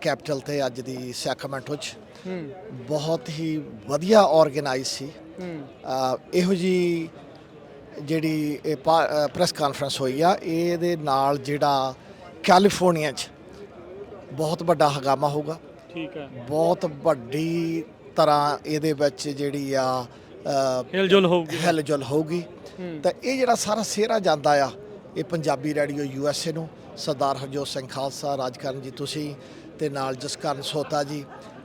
ਕੈਪੀਟਲ ਤੇ ਅੱਜ ਦੀ ਸੈਕਰਾਮੈਂਟੋ 'ਚ, ਬਹੁਤ ਹੀ ਵਧੀਆ ਆਰਗੇਨਾਈਜ਼ ਸੀ। ਇਹੋ ਜੀ ਜਿਹੜੀ ਇਹ ਪ੍ਰੈਸ ਕਾਨਫਰੰਸ ਹੋਈ ਆ, ਇਹਦੇ ਨਾਲ ਜਿਹੜਾ ਕੈਲੀਫੋਰਨੀਆ 'ਚ ਬਹੁਤ ਵੱਡਾ ਹੰਗਾਮਾ ਹੋਊਗਾ। ਠੀਕ ਹੈ, ਬਹੁਤ ਵੱਡੀ ਤਰ੍ਹਾਂ ਇਹਦੇ ਵਿੱਚ ਜਿਹੜੀ ਆ ਹਿਲਜੁਲ ਹੋਊਗੀ। ਤਾਂ ਇਹ ਜਿਹੜਾ ਸਾਰਾ ਸਿਹਰਾ ਜਾਂਦਾ ਆ ਇਹ ਪੰਜਾਬੀ ਰੇਡੀਓ USA ਨੂੰ, ਸਰਦਾਰ ਹਰਜੋਤ ਸਿੰਘ ਖਾਲਸਾ, ਰਾਜਕਰਨ ਜੀ ਤੁਸੀਂ ਤੇ ਨਾਲ ਜਸਕਰਨ ਸੋਤਾ ਜੀ,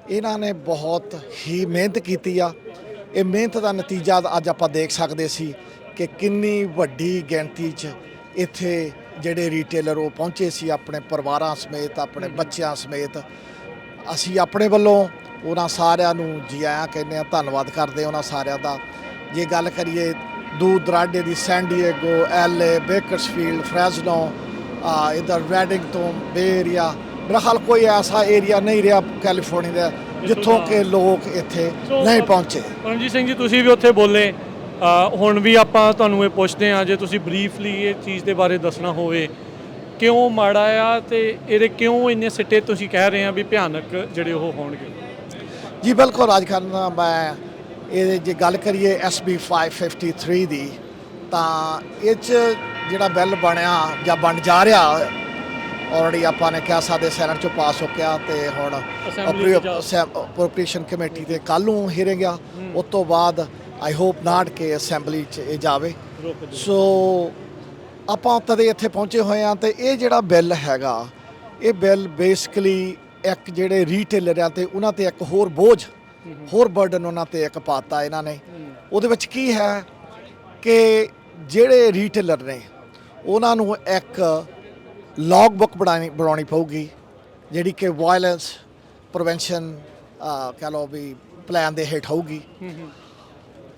ਇਹਨਾਂ ਨੇ ਬਹੁਤ ਹੀ ਮਿਹਨਤ ਕੀਤੀ ਆ। ਇਹ ਮਿਹਨਤ ਦਾ ਨਤੀਜਾ ਅੱਜ ਆਪਾਂ ਦੇਖ ਸਕਦੇ ਸੀ ਕਿ ਕਿੰਨੀ ਵੱਡੀ ਗਿਣਤੀ 'ਚ ਇੱਥੇ ਜਿਹੜੇ ਰੀਟੇਲਰ ਉਹ ਪਹੁੰਚੇ ਸੀ ਆਪਣੇ ਪਰਿਵਾਰਾਂ ਸਮੇਤ, ਆਪਣੇ ਬੱਚਿਆਂ ਸਮੇਤ। ਅਸੀਂ ਆਪਣੇ ਵੱਲੋਂ ਉਹਨਾਂ ਸਾਰਿਆਂ ਨੂੰ ਜੀ ਆਇਆਂ ਕਹਿੰਦੇ ਹਾਂ, ਧੰਨਵਾਦ ਕਰਦੇ ਉਹਨਾਂ ਸਾਰਿਆਂ ਦਾ। ਜੇ ਗੱਲ ਕਰੀਏ ਦੂਰ ਦਰਾਡੇ ਦੀ ਸੈਨ ਡਿਏਗੋ, LA, ਬੇਕਰਸਫੀਲਡ, ਫਰੈਜ਼ਨੋ, ਇੱਧਰ ਰੈਡਿੰਗਟਨ, ਬੇ ਏਰੀਆ, ਮੇਰਾ ਖਿਆਲ ਕੋਈ ਐਸਾ ਏਰੀਆ ਨਹੀਂ ਰਿਹਾ ਕੈਲੀਫੋਰਨੀਆ ਦਾ ਜਿੱਥੋਂ ਕਿ ਲੋਕ ਇੱਥੇ ਨਹੀਂ ਪਹੁੰਚੇ। ਪਰਮਜੀਤ ਸਿੰਘ ਜੀ ਤੁਸੀਂ ਵੀ ਉੱਥੇ ਬੋਲੇ, ਹੁਣ ਵੀ ਆਪਾਂ ਤੁਹਾਨੂੰ ਇਹ ਪੁੱਛਦੇ ਹਾਂ, ਜੇ ਤੁਸੀਂ ਬਰੀਫਲੀ ਇਹ ਚੀਜ਼ ਦੇ ਬਾਰੇ ਦੱਸਣਾ ਹੋਵੇ ਕਿਉਂ ਮਾੜਾ ਆ ਤੇ ਇਹਦੇ ਕਿਉਂ ਇੰਨੇ ਸਿੱਟੇ ਤੁਸੀਂ ਕਹਿ ਰਹੇ ਆ ਵੀ ਭਿਆਨਕ ਜਿਹੜੇ ਉਹ ਹੋਣਗੇ। ਜੀ ਬਿਲਕੁਲ ਰਾਜਕਰਨ, ਮੈਂ ਇਹ ਜੇ ਗੱਲ ਕਰੀਏ SB 553 ਦੀ, ਤਾਂ ਇਹ 'ਚ ਜਿਹੜਾ ਬਿੱਲ ਬਣਿਆ ਜਾਂ ਬਣ ਜਾ ਰਿਹਾ ਆਲਰੇਡੀ ਆਪਾਂ ਨੇ ਕਹਿ ਸਕਦੇ ਸੈਨੇਟ 'ਚੋਂ ਪਾਸ ਹੋ ਗਿਆ ਤੇ ਹੁਣ ਅਪਰੋਪਰੀਏਸ਼ਨ ਕਮੇਟੀ ਤੇ ਕੱਲ੍ਹ ਨੂੰ ਹੀਅਰਿੰਗ ਆ। ਉਸ ਤੋਂ ਬਾਅਦ ਆਈ ਹੋਪ ਨਾਟ ਕਿ ਅਸੈਂਬਲੀ 'ਚ ਇਹ ਜਾਵੇ। ਸੋ ਆਪਾਂ ਤਦੇ ਇੱਥੇ ਪਹੁੰਚੇ ਹੋਏ ਹਾਂ ਤੇ ਇਹ ਜਿਹੜਾ ਬਿੱਲ ਹੈਗਾ, ਇਹ ਬਿੱਲ ਬੇਸਿਕਲੀ ਇੱਕ ਜਿਹੜੇ ਰੀਟੇਲਰ ਆ ਤੇ ਉਹਨਾਂ ਤੇ ਇੱਕ ਹੋਰ ਬੋਝ, ਹੋਰ ਬਰਡਨ ਉਹਨਾਂ ਤੇ ਇੱਕ ਪਾਤਾ ਇਹਨਾਂ ਨੇ। ਉਹਦੇ ਵਿੱਚ ਕੀ ਹੈ ਕਿ ਜਿਹੜੇ ਰੀਟੇਲਰ ਨੇ ਉਹਨਾਂ ਨੂੰ ਇੱਕ ਲੌਗ ਬੁੱਕ ਬਣਾਉਣੀ ਪਊਗੀ ਜਿਹੜੀ ਕਿ ਵਾਇਲੈਂਸ ਪ੍ਰੀਵੈਂਸ਼ਨ ਕਹਿ ਲਓ ਵੀ ਪਲਾਨ ਦੇ ਹੇਠ ਹੋਊਗੀ।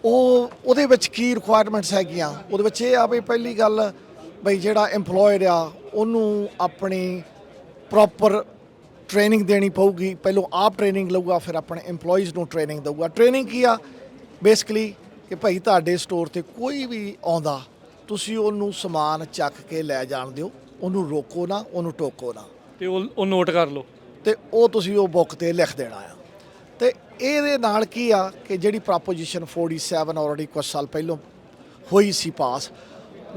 ਉਹਦੇ ਵਿੱਚ ਕੀ ਰਿਕੁਆਇਰਮੈਂਟਸ ਹੈਗੀਆਂ, ਉਹਦੇ ਵਿੱਚ ਇਹ ਆ ਵੀ ਪਹਿਲੀ ਗੱਲ ਬਈ ਜਿਹੜਾ EMPLOYED ਆ ਉਹਨੂੰ ਆਪਣੀ ਪ੍ਰੋਪਰ ਟ੍ਰੇਨਿੰਗ ਦੇਣੀ ਪਊਗੀ। ਪਹਿਲੋਂ ਆਪ ਟ੍ਰੇਨਿੰਗ ਲਊਗਾ, ਫਿਰ ਆਪਣੇ EMPLOYEES ਨੂੰ ਟ੍ਰੇਨਿੰਗ ਦਊਗਾ। ਟ੍ਰੇਨਿੰਗ ਕੀ ਆ ਬੇਸਿਕਲੀ ਕਿ ਭਾਈ ਤੁਹਾਡੇ ਸਟੋਰ ਤੇ ਕੋਈ ਵੀ ਆਉਂਦਾ ਤੁਸੀਂ ਉਹਨੂੰ ਸਮਾਨ ਚੱਕ ਕੇ ਲੈ ਜਾਣ ਦਿਓ, ਉਹਨੂੰ ਰੋਕੋ ਨਾ, ਉਹਨੂੰ ਟੋਕੋ ਨਾ, ਤੇ ਉਹ ਨੋਟ ਕਰ ਲਓ ਤੇ ਉਹ ਤੁਸੀਂ ਉਹ ਬੁੱਕ ਤੇ ਲਿਖ ਦੇਣਾ ਆ। ਤੇ ਇਹਦੇ ਨਾਲ ਕੀ ਆ ਕਿ ਜਿਹੜੀ ਪ੍ਰੋਪੋਜੀਸ਼ਨ 47 ਆਲਰੇਡੀ ਕੁਝ ਸਾਲ ਪਹਿਲਾਂ ਹੋਈ ਸੀ ਪਾਸ,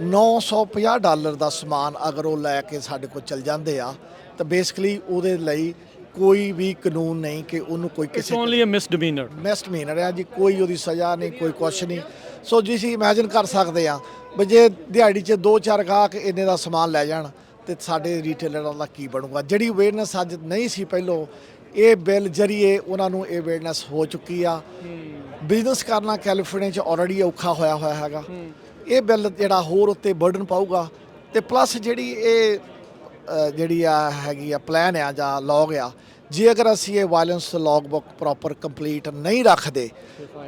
$950 ਦਾ ਸਮਾਨ ਅਗਰ ਉਹ ਲੈ ਕੇ ਸਾਡੇ ਕੋਲ ਚੱਲ ਜਾਂਦੇ ਆ ਤਾਂ ਬੇਸਿਕਲੀ ਉਹਦੇ ਲਈ ਕੋਈ ਵੀ ਕਾਨੂੰਨ ਨਹੀਂ ਕਿ ਉਹਨੂੰ ਕੋਈ ਕਿਸੇ ਓਨਲੀ ਅ ਮਿਸਡਮੀਨਰ ਆ ਜੀ, ਕੋਈ ਉਹਦੀ ਸਜ਼ਾ ਨਹੀਂ, ਕੋਈ ਕੁਛ ਨਹੀਂ। ਸੋ ਜੀ ਅਸੀਂ ਇਮੈਜਿਨ ਕਰ ਸਕਦੇ ਆ ਵੀ ਜੇ ਦਿਹਾੜੀ 'ਚ 2-4 ਗਾਹਕ ਇੰਨੇ ਦਾ ਸਮਾਨ ਲੈ ਜਾਣ ਤੇ ਸਾਡੇ ਰੀਟੇਲਰਾਂ ਦਾ ਕੀ ਬਣੂਗਾ। ਜਿਹੜੀ ਅਵੇਅਰਨੈਸ ਅੱਜ ਨਹੀਂ ਸੀ ਪਹਿਲੋਂ, ਇਹ ਬਿੱਲ ਜਰੀਏ ਉਹਨਾਂ ਨੂੰ ਇਹ ਅਵੇਅਰਨੈਸ ਹੋ ਚੁੱਕੀ ਆ। ਬਿਜ਼ਨਸ ਕਰਨਾ ਕੈਲੀਫੋਰਨੀਆ 'ਚ ਆਲਰੇਡੀ ਔਖਾ ਹੋਇਆ ਹੈਗਾ। ਇਹ ਬਿੱਲ ਜਿਹੜਾ ਹੋਰ ਉੱਤੇ ਬਰਡਨ ਪਾਊਗਾ ਤੇ ਪਲੱਸ ਜਿਹੜੀ ਇਹ ਜਿਹੜੀ ਆ ਹੈਗੀ ਆ ਪਲਾਨ ਆ ਜਾਂ ਲੌਗ ਆ, ਜੇ ਅਗਰ ਅਸੀਂ ਇਹ violence log book proper complete ਨਹੀਂ ਰੱਖਦੇ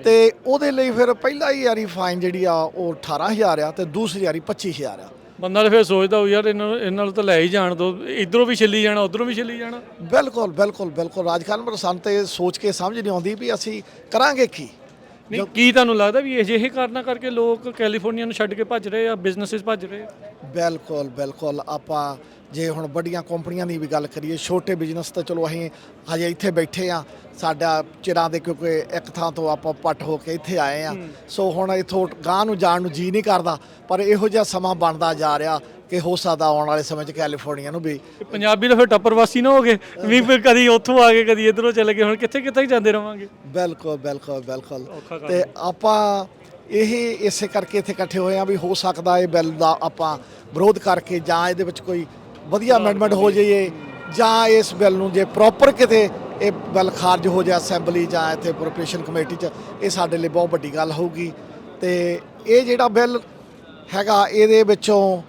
ਤੇ ਉਹਦੇ ਲਈ ਫਿਰ ਪਹਿਲਾ ਹੀ ਯਾਰੀ ਫਾਈਨ ਜਿਹੜੀ ਆ ਉਹ 18,000 ਆ ਤੇ ਦੂਸਰੀ ਯਾਰੀ 25,000 ਆ। ਬੰਦਾ ਤਾਂ ਫਿਰ ਸੋਚਦਾ ਹੋ ਯਾਰ ਇਹਨਾਂ ਨੂੰ ਤਾਂ ਲੈ ਹੀ ਜਾਣ ਦੋ, ਇਧਰੋਂ ਵੀ ਛਿੱਲੀ ਜਾਣਾ ਉਧਰੋਂ ਵੀ ਛਿੱਲੀ ਜਾਣਾ। ਬਿਲਕੁਲ ਰਾਜਕਰਨ, ਪਰ ਸਾਨੂੰ ਤੇ ਸੋਚ ਕੇ ਸਮਝ ਨਹੀਂ ਆਉਂਦੀ ਵੀ ਅਸੀਂ ਕਰਾਂਗੇ ਕੀ। ਨਹੀਂ ਕੀ ਤੁਹਾਨੂੰ ਲੱਗਦਾ ਵੀ ਅਜਿਹੇ ਕਾਰਨਾਂ ਕਰਕੇ ਲੋਕ ਕੈਲੀਫੋਰਨੀਆ ਨੂੰ ਛੱਡ ਕੇ ਭੱਜ ਰਹੇ ਆ, ਬਿਜ਼ਨੈਸਿਸ ਭੱਜ ਰਹੇ ਆ? ਬਿਲਕੁਲ ਆਪਾਂ ਜੇ ਹੁਣ ਵੱਡੀਆਂ ਕੰਪਨੀਆਂ ਦੀ ਵੀ ਗੱਲ ਕਰੀਏ, ਛੋਟੇ ਬਿਜ਼ਨਸ ਤਾਂ ਚਲੋ ਅਸੀਂ ਹਜੇ ਇੱਥੇ ਬੈਠੇ ਆ, ਸਾਡਾ ਚਿਰਾਂ ਦੇ ਕਿਉਂਕਿ ਇੱਕ ਥਾਂ ਤੋਂ ਆਪਾਂ ਪੱਟ ਹੋ ਕੇ ਇੱਥੇ ਆਏ ਆ, ਸੋ ਹੁਣ ਇੱਥੋਂ ਗਾਂਹ ਨੂੰ ਜਾਣ ਨੂੰ ਜੀ ਨਹੀਂ ਕਰਦਾ, ਪਰ ਇਹੋ ਜਿਹਾ ਸਮਾਂ ਬਣਦਾ ਜਾ ਰਿਹਾ ਕਿ ਹੋ ਸਕਦਾ ਆਉਣ ਵਾਲੇ ਸਮੇਂ 'ਚ ਕੈਲੀਫੋਰਨੀਆ ਨੂੰ ਵੀ ਪੰਜਾਬੀ ਤਾਂ ਫਿਰ ਟੱਪਰਵਾਸੀ ਨਾ ਹੋ ਗਏ ਵੀ ਫਿਰ ਕਦੀ ਉੱਥੋਂ ਆ ਗਏ ਕਦੀ ਇੱਧਰੋਂ ਚਲੇ ਗਏ, ਹੁਣ ਕਿੱਥੇ ਕਿੱਥੇ ਹੀ ਜਾਂਦੇ ਰਵਾਂਗੇ। ਬਿਲਕੁਲ ਬਿਲਕੁਲ ਬਿਲਕੁਲ। ਤੇ ਆਪਾਂ ਇਹ ਇਸੇ ਕਰਕੇ ਇੱਥੇ ਇਕੱਠੇ ਹੋਏ ਆ ਵੀ ਹੋ ਸਕਦਾ ਇਹ ਬਿੱਲ ਦਾ ਆਪਾਂ ਵਿਰੋਧ ਕਰਕੇ ਜਾਂ ਇਹਦੇ ਵਿੱਚ ਕੋਈ ਵਧੀਆ ਅਮੈਂਡਮੈਂਟ ਹੋ ਜਾਈਏ, ਜਾਂ ਇਸ ਬਿੱਲ ਨੂੰ ਜੇ ਪ੍ਰੋਪਰ ਕਿਤੇ ਇਹ ਬਿੱਲ ਖਾਰਜ ਹੋ ਜਾਏ ਅਸੈਂਬਲੀ ਜਾਂ ਇੱਥੇ ਅਪਰੋਪ੍ਰੀਏਸ਼ਨ ਕਮੇਟੀ 'ਚ, ਇਹ ਸਾਡੇ ਲਈ ਬਹੁਤ ਵੱਡੀ ਗੱਲ ਹੋਊਗੀ। ਤੇ ਇਹ ਜਿਹੜਾ ਬਿੱਲ ਹੈਗਾ ਇਹਦੇ ਵਿੱਚੋਂ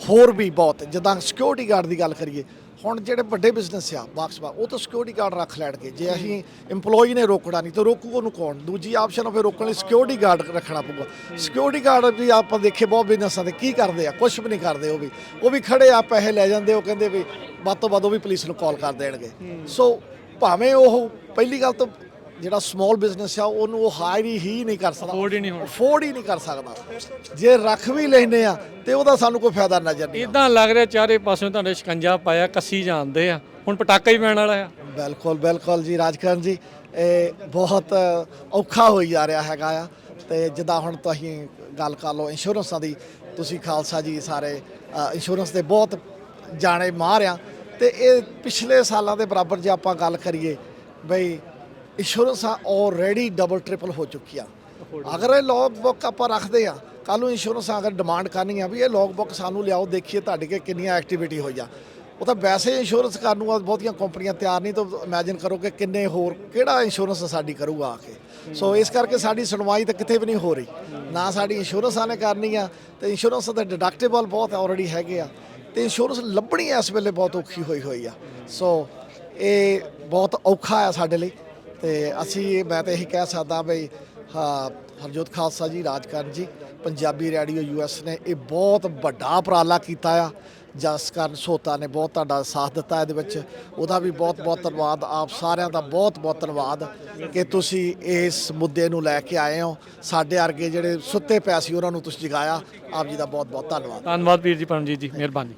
ਹੋਰ ਵੀ ਬਹੁਤ, ਜਿੱਦਾਂ ਸਿਕਿਉਰਿਟੀ ਗਾਰਡ ਦੀ ਗੱਲ ਕਰੀਏ, ਹੁਣ ਜਿਹੜੇ ਵੱਡੇ ਬਿਜ਼ਨਸ ਆ ਬਾਕਸਬਾ ਉਹ ਤਾਂ ਸਿਕਿਉਰਿਟੀ ਗਾਰਡ ਰੱਖ ਲੈਣਗੇ, ਜੇ ਅਸੀਂ EMPLOYE ਨੇ ਰੋਕਣਾ ਨਹੀਂ ਤਾਂ ਰੋਕੂ ਉਹਨੂੰ ਕੌਣ? ਦੂਜੀ ਆਪਸ਼ਨ ਫਿਰ ਰੋਕਣ ਲਈ ਸਿਕਿਉਰਿਟੀ ਗਾਰਡ ਰੱਖਣਾ ਪਊਗਾ। ਸਿਕਿਉਰਿਟੀ ਗਾਰਡ ਵੀ ਆਪਾਂ ਦੇਖੇ ਬਹੁਤ ਬਿਜ਼ਨਸਾਂ ਦੇ ਕੀ ਕਰਦੇ ਆ, ਕੁਝ ਵੀ ਨਹੀਂ ਕਰਦੇ, ਉਹ ਵੀ ਖੜੇ ਆ, ਪੈਸੇ ਲੈ ਜਾਂਦੇ, ਉਹ ਕਹਿੰਦੇ ਵੀ ਵੱਧ ਤੋਂ ਵੱਧ ਉਹ ਵੀ ਪੁਲਿਸ ਨੂੰ ਕਾਲ ਕਰ ਦੇਣਗੇ। ਸੋ ਭਾਵੇਂ ਉਹ ਪਹਿਲੀ ਗੱਲ ਤਾਂ ਜਿਹੜਾ ਸਮਾਲ ਬਿਜ਼ਨਸ ਆ ਉਹਨੂੰ ਉਹ ਹਾਇਰ ਹੀ ਨਹੀਂ ਕਰ ਸਕਦਾ, ਅਫੋਰਡ ਹੀ ਨਹੀਂ ਕਰ ਸਕਦਾ, ਜੇ ਰੱਖ ਵੀ ਲੈਂਦੇ ਆ ਤੇ ਉਹਦਾ ਸਾਨੂੰ ਕੋਈ ਫਾਇਦਾ ਨਜ਼ਰ ਨਹੀਂ। ਇਦਾਂ ਲੱਗ ਰਿਹਾ ਚਾਰੇ ਪਾਸਿਓਂ ਤੁਹਾਡੇ ਸ਼ਿਕੰਜਾ ਪਾਇਆ, ਕੱਸੀ ਜਾਂਦੇ ਆ, ਹੁਣ ਪਟਾਕਾ ਹੀ ਪੈਣ ਵਾਲਾ ਆ। ਬਿਲਕੁਲ ਬਿਲਕੁਲ ਜੀ ਰਾਜਕਰਨ ਜੀ, ਇਹ ਬਹੁਤ ਔਖਾ ਹੋਈ ਜਾ ਰਿਹਾ ਹੈਗਾ ਆ। ਤੇ ਜਿੱਦਾਂ ਹੁਣ ਤੁਸੀਂ ਗੱਲ ਕਰ ਲਓ ਇੰਸ਼ੋਰੈਂਸਾਂ ਦੀ, ਤੁਸੀਂ ਖਾਲਸਾ ਜੀ ਸਾਰੇ ਇੰਸ਼ੋਰੈਂਸ ਦੇ ਬਹੁਤ ਜਾਣੇ ਮਾਹਰ ਆ, ਤੇ ਇਹ ਪਿਛਲੇ ਸਾਲਾਂ ਦੇ ਬਰਾਬਰ ਜੇ ਆਪਾਂ ਗੱਲ ਕਰੀਏ ਬਈ ਇੰਸ਼ੋਰੈਂਸਾਂ ਆਲਰੇਡੀ ਡਬਲ ਟ੍ਰਿਪਲ ਹੋ ਚੁੱਕੀਆਂ। ਅਗਰ ਇਹ ਲੌਗ ਬੁੱਕ ਆਪਾਂ ਰੱਖਦੇ ਆ, ਕੱਲ੍ਹ ਨੂੰ ਇੰਸ਼ੋਰੈਂਸਾਂ ਅਗਰ ਡਿਮਾਂਡ ਕਰਨੀ ਆ ਵੀ ਇਹ ਲੌਗ ਬੁੱਕ ਸਾਨੂੰ ਲਿਆਓ, ਦੇਖੀਏ ਤੁਹਾਡੇ ਕੇ ਕਿੰਨੀਆਂ ਐਕਟੀਵਿਟੀ ਹੋਈਆਂ, ਉਹ ਤਾਂ ਵੈਸੇ ਇੰਸ਼ੋਰੈਂਸ ਕਰਨ ਨੂੰ ਬਹੁਤੀਆਂ ਕੰਪਨੀਆਂ ਤਿਆਰ ਨਹੀਂ, ਤਾਂ ਇਮੈਜਿਨ ਕਰੋ ਕਿ ਕਿੰਨੇ ਹੋਰ ਕਿਹੜਾ ਇੰਸ਼ੋਰੈਂਸ ਸਾਡੀ ਕਰੂਗਾ ਆ ਕੇ। ਸੋ ਇਸ ਕਰਕੇ ਸਾਡੀ ਸੁਣਵਾਈ ਤਾਂ ਕਿਤੇ ਵੀ ਨਹੀਂ ਹੋ ਰਹੀ, ਨਾ ਸਾਡੀ ਇੰਸ਼ੋਰੈਂਸਾਂ ਨੇ ਕਰਨੀ ਆ, ਤੇ ਇੰਸ਼ੋਰੈਂਸ ਦੇ ਡਿਡਕਟੇਬਲ ਬਹੁਤ ਆਲਰੇਡੀ ਹੈਗੇ ਆ, ਤੇ ਇੰਸ਼ੋਰੈਂਸ ਲੱਭਣੀ ਇਸ ਵੇਲੇ ਬਹੁਤ ਔਖੀ ਹੋਈ ਆ। ਸੋ ਇਹ ਬਹੁਤ ਔਖਾ ਆ ਸਾਡੇ ਲਈ। ਤੇ ਅਸੀਂ ਮੈਂ ਤਾਂ ਇਹੀ ਕਹਿ ਸਕਦਾ ਬਈ ਹਰਜੋਤ ਖਾਲਸਾ ਜੀ, ਰਾਜਕਰਨ ਜੀ, ਪੰਜਾਬੀ ਰੇਡੀਓ US ਨੇ ਇਹ ਬਹੁਤ ਵੱਡਾ ਉਪਰਾਲਾ ਕੀਤਾ ਆ। ਜਸਕਰਨ ਸੋਤਾ ਨੇ ਬਹੁਤ ਤੁਹਾਡਾ ਸਾਥ ਦਿੱਤਾ ਇਹਦੇ ਵਿੱਚ, ਉਹਦਾ ਵੀ ਬਹੁਤ ਬਹੁਤ ਧੰਨਵਾਦ। ਆਪ ਸਾਰਿਆਂ ਦਾ ਬਹੁਤ ਬਹੁਤ ਧੰਨਵਾਦ ਕਿ ਤੁਸੀਂ ਇਸ ਮੁੱਦੇ ਨੂੰ ਲੈ ਕੇ ਆਏ ਹੋ, ਸਾਡੇ ਵਰਗੇ ਜਿਹੜੇ ਸੁੱਤੇ ਪਏ ਸੀ ਉਹਨਾਂ ਨੂੰ ਤੁਸੀਂ ਜਗਾਇਆ। ਆਪ ਜੀ ਦਾ ਬਹੁਤ ਬਹੁਤ ਧੰਨਵਾਦ। ਧੰਨਵਾਦ ਵੀਰ ਜੀ, ਪਰਮਜੀਤ ਜੀ, ਮਿਹਰਬਾਨੀ।